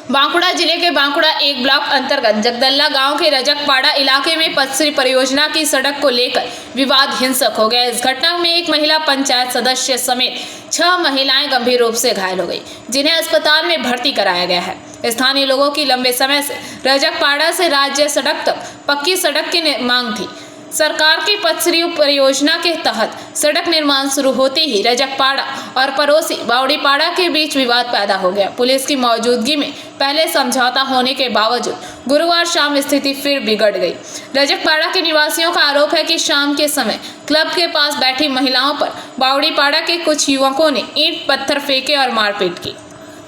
बांकुड़ा जिले के बांकुड़ा एक ब्लॉक अंतर्गत जगदल्ला गांव के रजकपाड़ा इलाके में पथसरी परियोजना की सड़क को लेकर विवाद हिंसक हो गया। इस घटना में एक महिला पंचायत सदस्य समेत 6 महिलाएं गंभीर रूप से घायल हो गई, जिन्हें अस्पताल में भर्ती कराया गया है। स्थानीय लोगों की लंबे समय से रजकपाड़ा से राज्य सड़क तक पक्की सड़क की मांग थी। सरकार की पथसरी परियोजना के तहत सड़क निर्माण शुरू होते ही रजकपाड़ा और पड़ोसी बावड़ीपाड़ा के बीच विवाद पैदा हो गया। पुलिस की मौजूदगी में पहले समझौता होने के बावजूद गुरुवार शाम स्थिति फिर बिगड़ गई। रजकपाड़ा के निवासियों का आरोप है कि शाम के समय क्लब के पास बैठी महिलाओं पर बावड़ीपाड़ा के कुछ युवकों ने ईंट पत्थर फेंके और मारपीट की।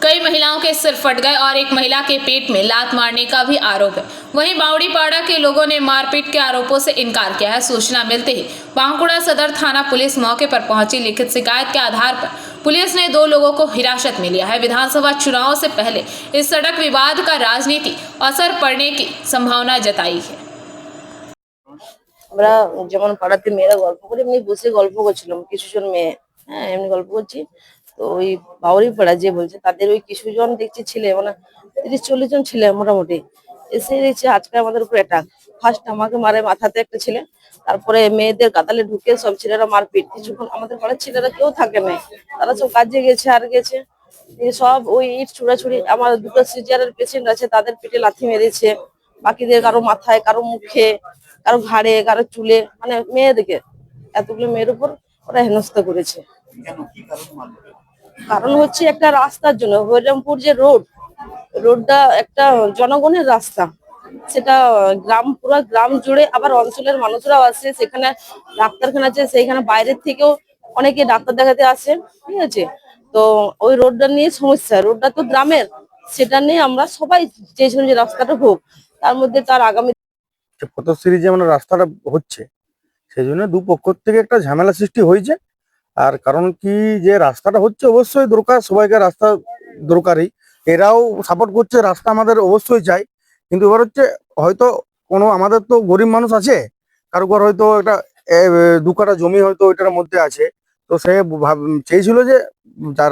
कई महिलाओं के सिर फट गए और एक महिला के पेट में लात मारने का भी आरोप है। वहीं बावड़ीपाड़ा के लोगों ने मारपीट के आरोपों से इनकार किया है। सूचना मिलते ही बांकुड़ा सदर थाना पुलिस मौके पर पहुंची। लिखित शिकायत के आधार पर पुलिस ने 2 लोगों को हिरासत में लिया है। विधानसभा चुनाव से पहले इस सड़क विवाद का राजनीति असर पड़ने की संभावना जताई है। আমরা যেমন পাড়াতে মেয়েরা গল্প করে এমনি বসে গল্প করছিলাম, কিছুজন মেয়ে, হ্যাঁ এমনি গল্প করছি। তো ওই বাউরি পাড়া যে বলছে তাদের ওই কিছুজন দেখছি ছেলে, মানে 30-40 জন ছেলে মোটামুটি এসে দেখছে আজকে আমাদের উপর অ্যাটাক। ফার্স্ট আমাকে মারে মাথাতে একটা ছেলে, তারপরে মেয়েদের কাতালে ঢুকে সব ছেলেরা মারপিট। কিছুক্ষণ আমাদের পাড়ার ছেলেরা কেউ থাকে না, তারা সব কাজে গেছে আর গেছে। দিয়ে সব ওই ইট ছুড়াছুড়ি। আমার 2টো সিজারের পেশেন্ট আছে, তাদের পেটে লাথি মেরেছে, বাকিদের কারো মাথায়, কারো মুখে, কারো ঘাড়ে, কারো চুলে, মানে মেয়েদেরকে এতগুলো মেয়ের উপর ওরা হেনস্থা করেছে। কারণ হচ্ছে একটা রাস্তার জন্য, হরিরামপুর যে রোডটা একটা জনগণের রাস্তা, সেটা গ্রাম, পুরো গ্রাম জুড়ে, আবার অঞ্চলের মানুষরাও আসে, সেখানে ডাক্তারখানা আছে, সেইখানে বাইরের থেকেও অনেকে ডাক্তার দেখাতে আসে, ঠিক আছে। তো ওই রোডটা নিয়ে সমস্যা, রোডটা তো গ্রামের, সেটা নিয়ে আমরা সবাই চেয়েছিলাম যে রাস্তাটা হোক। তার মধ্যে তার আগামী পথশ্রী যে মানে রাস্তাটা হচ্ছে, সেই জন্য দুপক্ষ থেকে একটা ঝামেলা সৃষ্টি হয়েছে। আর কারণ কি, যে রাস্তাটা হচ্ছে অবশ্যই দরকার, সবাইকে রাস্তা দরকারই, এরাও সাপোর্ট করছে, রাস্তা আমাদের অবশ্যই চাই। কিন্তু এবার হচ্ছে হয়তো কোনো, আমাদের তো গরিব মানুষ আছে, কারো ঘর হয়তো একটা 2 কাঠা জমি হয়তো ওইটার মধ্যে আছে, তো সে চেয়েছিল যে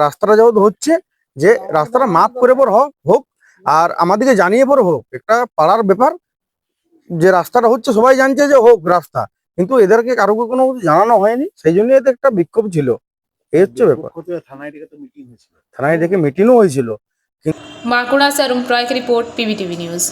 রাস্তাটা যেহেতু হচ্ছে, যে রাস্তাটা মাপ করে পর হোক আর আমাদেরকে জানিয়ে পর হোক। একটা পাড়ার ব্যাপার, যে রাস্তাটা হচ্ছে সবাই জানছে যে হোক রাস্তা, কিন্তু এদেরকে কারোকে কোনো জানানো হয়নি, সেই জন্য এদের একটা বিক্ষোভ ছিল। এই হচ্ছে ব্যাপার। থানায় ডেকে মিটিংও হয়েছিল। बांकुड़ा से अरुण रॉय की रिपोर्ट, पीवीटीवी न्यूज।